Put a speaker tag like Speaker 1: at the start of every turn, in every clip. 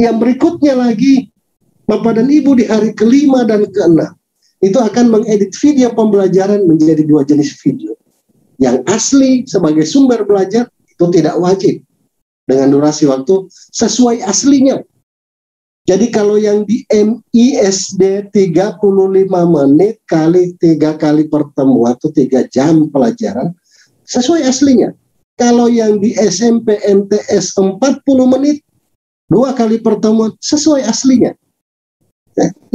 Speaker 1: Yang berikutnya lagi, Bapak dan Ibu di hari ke-5 dan ke-6 itu akan mengedit video pembelajaran menjadi 2 jenis video. Yang asli sebagai sumber belajar itu tidak wajib dengan durasi waktu sesuai aslinya. Jadi kalau yang di MISD 35 menit kali 3 kali pertemuan atau 3 jam pelajaran sesuai aslinya. Kalau yang di SMP MTS 40 menit 2 kali pertemuan sesuai aslinya.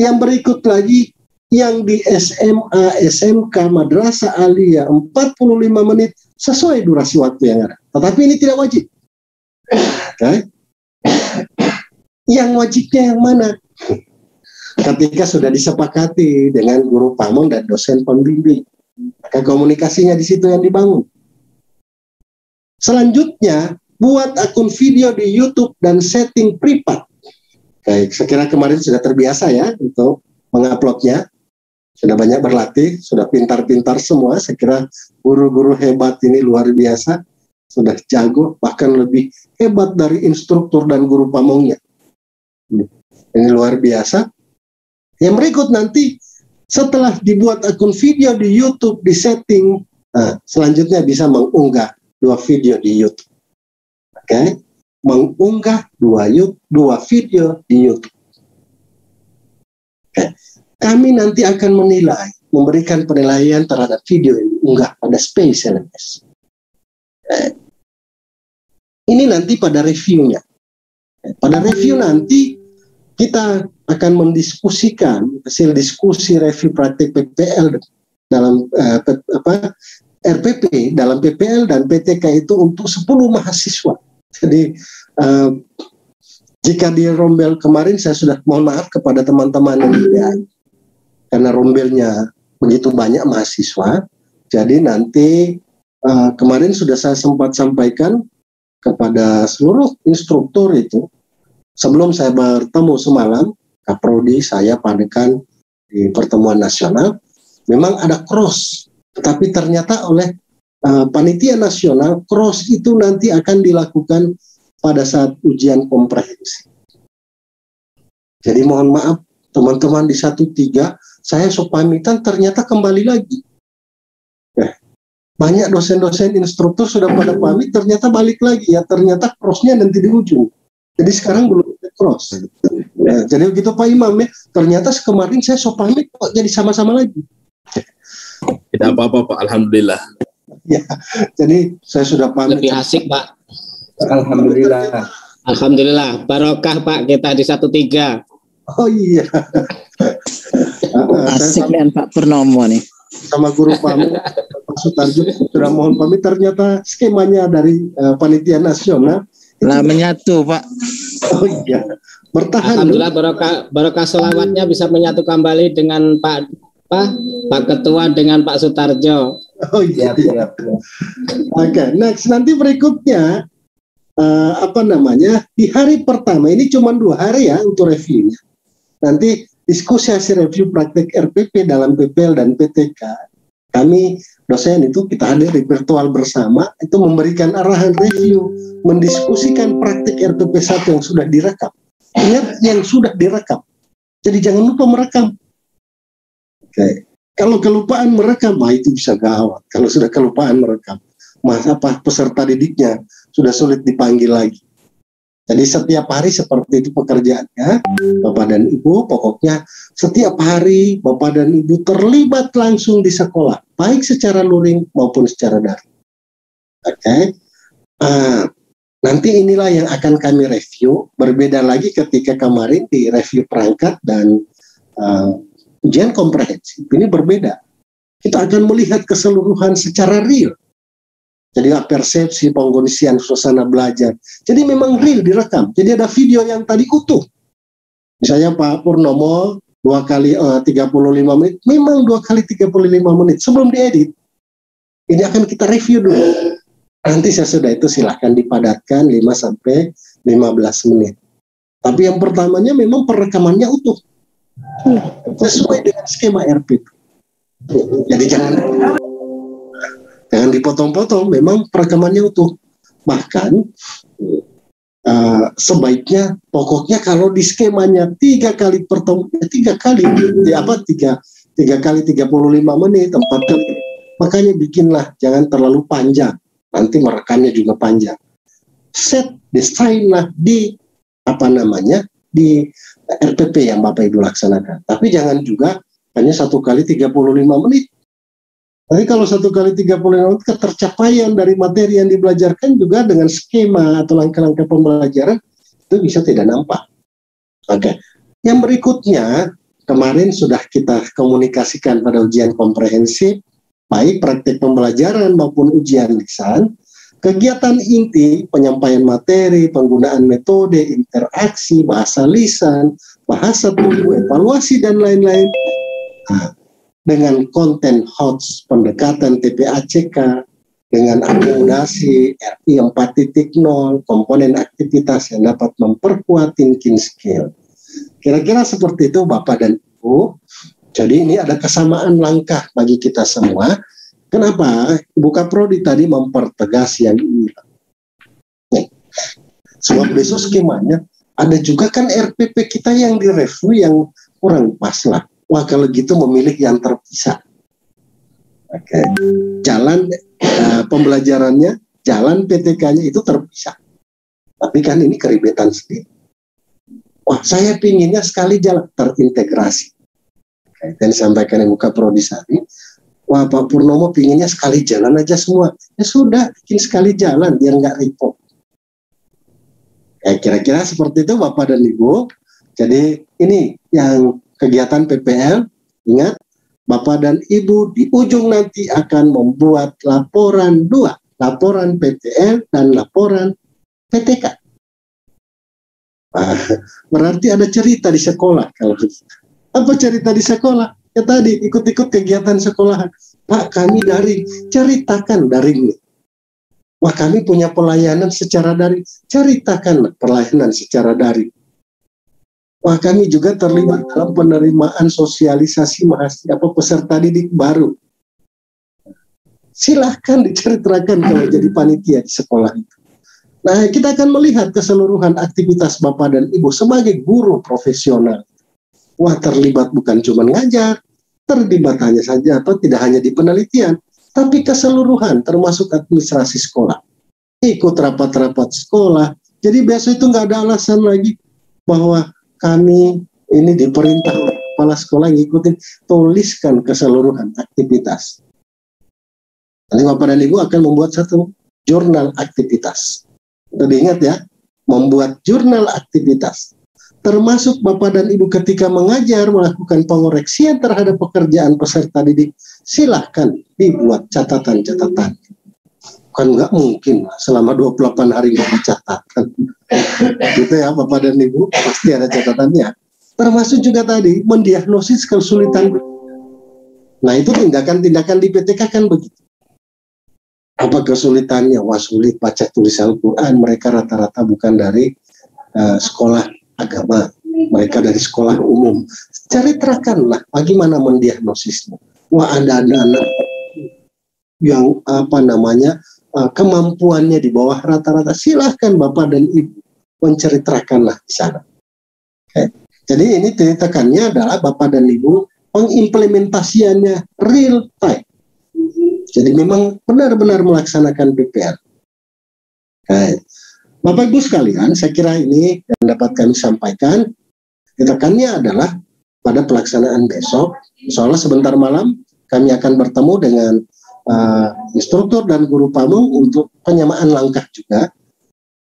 Speaker 1: Yang berikut lagi yang di SMA, SMK, Madrasah Aliyah 45 menit sesuai durasi waktu yang ada. Tetapi ini tidak wajib. Okay. Yang wajibnya yang mana? Ketika sudah disepakati dengan guru pamong dan dosen pembimbing, maka komunikasinya di situ yang dibangun. Selanjutnya, buat akun video di YouTube dan setting privat. Baik, saya kira kemarin sudah terbiasa ya untuk menguploadnya. Sudah banyak berlatih, sudah pintar-pintar semua. Saya kira guru-guru hebat ini luar biasa. Sudah jago, bahkan lebih hebat dari instruktur dan guru pamongnya. Ini luar biasa. Yang berikut nanti, setelah dibuat akun video di YouTube, di setting, selanjutnya bisa mengunggah 2 video di YouTube. Oke, mengunggah 2 video di YouTube. Oke. Kami nanti akan menilai, memberikan penilaian terhadap video yang diunggah pada Space LMS. Ini nanti pada reviewnya. Pada review nanti kita akan mendiskusikan hasil diskusi review praktik PPL dalam RPP dalam PPL dan PTK itu untuk 10 mahasiswa. Jadi jika di rombel kemarin saya sudah mohon maaf kepada teman-teman yang tidak, karena rombelnya begitu banyak mahasiswa. Jadi nanti kemarin sudah saya sempat sampaikan kepada seluruh instruktur itu, sebelum saya bertemu semalam, Kaprodi, saya padekan di pertemuan nasional, memang ada cross, tetapi ternyata oleh panitia nasional, cross itu nanti akan dilakukan pada saat ujian komprehensif. Jadi mohon maaf, teman-teman di 1-3, saya pamitan ternyata kembali lagi. Banyak dosen-dosen instruktur sudah pada pamit, ternyata balik lagi ya, ternyata crossnya nanti di ujung. Jadi sekarang belum cross. Ya, jadi begitu Pak Imam ya, ternyata kemarin saya pamit kok jadi sama-sama lagi.
Speaker 2: Tidak apa-apa Pak, alhamdulillah.
Speaker 1: Ya, jadi saya sudah pamit.
Speaker 3: Lebih asik Pak.
Speaker 1: Alhamdulillah.
Speaker 3: Alhamdulillah, barokah Pak kita di 1-3.
Speaker 1: Oh iya.
Speaker 4: Asik dengan Pak Purnomo nih.
Speaker 1: Sama guru pamit Pak Sutarjo sudah mohon pamit, ternyata skemanya dari panitia nasional
Speaker 4: lah menyatu Pak.
Speaker 1: Oh iya, bertahan.
Speaker 3: Alhamdulillah barokah selawatnya bisa menyatu kembali dengan Pak Ketua dengan Pak Sutarjo.
Speaker 1: Oh iya. Oke, next nanti berikutnya di hari pertama ini cuma 2 hari ya untuk reviewnya. Nanti diskusi hasil review praktek RPP dalam PPL dan PTK. Kami dosen itu kita hadir di virtual bersama, itu memberikan arahan review, mendiskusikan praktek RPP 1 yang sudah direkam. Ingat yang sudah direkam. Jadi jangan lupa merekam. Oke. Kalau kelupaan merekam, itu bisa gawat. Kalau sudah kelupaan merekam, peserta didiknya sudah sulit dipanggil lagi. Jadi setiap hari seperti itu pekerjaannya, Bapak dan Ibu. Pokoknya setiap hari Bapak dan Ibu terlibat langsung di sekolah, baik secara luring maupun secara daring. Oke. Nanti inilah yang akan kami review. Berbeda lagi ketika kemarin di review perangkat dan ujian komprehensif. Ini berbeda. Kita akan melihat keseluruhan secara real. Jadi persepsi, pengkondisian, suasana belajar. Jadi memang real direkam. Jadi ada video yang tadi utuh. Misalnya Pak Purnomo 2 kali 35 menit. Memang 2 kali 35 menit. Sebelum diedit. Ini akan kita review dulu. Nanti sesudah itu silahkan dipadatkan 5-15 menit. Tapi yang pertamanya memang perekamannya utuh. Sesuai dengan skema RPP. Jadi jangan dipotong-potong, memang perekamannya utuh. Bahkan sebaiknya pokoknya kalau di skemanya 3 kali pertemuan, 3 kali tiga kali 35 menit, 4 kali, makanya bikinlah jangan terlalu panjang, nanti merekamnya juga panjang. Desainlah di di RPP yang Bapak Ibu laksanakan, tapi jangan juga hanya 1 kali 35 menit. Tapi kalau 1 kali 35 menit, ketercapaian dari materi yang dibelajarkan juga dengan skema atau langkah-langkah pembelajaran itu bisa tidak nampak. Oke. Yang berikutnya, kemarin sudah kita komunikasikan pada ujian komprehensif, baik praktik pembelajaran maupun ujian lisan. Kegiatan inti, penyampaian materi, penggunaan metode, interaksi, bahasa lisan, bahasa tubuh, evaluasi, dan lain-lain. Dengan konten HOTS, pendekatan TPACK, dengan akomodasi RI 4.0, komponen aktivitas yang dapat memperkuat thinking skill. Kira-kira seperti itu Bapak dan Ibu. Jadi ini ada kesamaan langkah bagi kita semua. Kenapa? Ibu Kaprodi tadi mempertegas yang ini. Sebab besok skemanya ada juga kan RPP kita yang direview yang kurang pas lah. Wah kalau gitu memilih yang terpisah. Oke. Jalan pembelajarannya, jalan PTK-nya itu terpisah. Tapi kan ini keribetan sendiri. Wah saya pinginnya sekali jalan terintegrasi. Oke. Dan disampaikan Ibu Kaprodi tadi. Wah Pak Purnomo pinginnya sekali jalan aja semua. Ya sudah, bikin sekali jalan biar nggak repot. Ya kira-kira seperti itu Bapak dan Ibu. Jadi ini yang kegiatan PPL. Ingat, Bapak dan Ibu di ujung nanti akan membuat laporan 2. Laporan PTL dan laporan PTK. Berarti ada cerita di sekolah. Kalau apa cerita di sekolah? Ya tadi ikut-ikut kegiatan sekolahan. Pak kami daring, ceritakan daringnya. Wah kami punya pelayanan secara daring, ceritakan pelayanan secara daring. Wah kami juga terlibat dalam penerimaan sosialisasi mahasiswa peserta didik baru. Silahkan diceritakan kalau jadi panitia di sekolah itu. Nah kita akan melihat keseluruhan aktivitas Bapak dan Ibu sebagai guru profesional. Wah terlibat bukan cuma ngajar, terlibat hanya saja atau tidak hanya di penelitian, tapi keseluruhan termasuk administrasi sekolah. Ikut rapat-rapat sekolah, jadi biasa itu nggak ada alasan lagi bahwa kami ini diperintah oleh kepala sekolah ngikutin, tuliskan keseluruhan aktivitas. Nanti Bapak dan Ibu akan membuat satu jurnal aktivitas. Itu diingat ya, membuat jurnal aktivitas. Termasuk Bapak dan Ibu ketika mengajar, melakukan pengoreksian terhadap pekerjaan peserta didik, silahkan dibuat catatan-catatan. Kan nggak mungkin selama 28 hari nggak dicatatkan. Gitu ya Bapak dan Ibu, pasti ada catatannya. Termasuk juga tadi, mendiagnosis kesulitan. Nah itu tindakan-tindakan di PTK kan begitu. Apa kesulitannya? Wah sulit baca tulis Al-Quran, mereka rata-rata bukan dari sekolah agama, mereka dari sekolah umum. Ceritakanlah bagaimana mendiagnosisnya. Wah ada anak yang kemampuannya di bawah rata-rata. Silahkan Bapak dan Ibu menceritakanlah di sana. Okay. Jadi ini ceritakannya adalah Bapak dan Ibu pengimplementasiannya real time. Jadi memang benar-benar melaksanakan PPL. Okay. Bapak Ibu sekalian, saya kira ini yang dapat kami sampaikan. Tekannya adalah pada pelaksanaan besok, insya Allah sebentar malam kami akan bertemu dengan instruktur dan guru pamung untuk penyamaan langkah juga,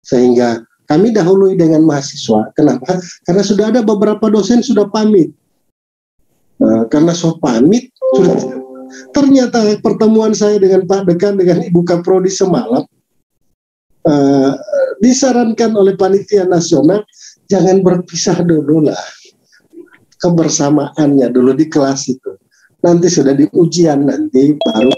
Speaker 1: sehingga kami dahului dengan mahasiswa. Kenapa? Karena sudah ada beberapa dosen sudah pamit. Karena pamit, ternyata pertemuan saya dengan Pak Dekan dengan Ibu Kaprodi semalam, disarankan oleh panitia nasional jangan berpisah dulu lah, kebersamaannya dulu di kelas itu, nanti sudah di ujian nanti baru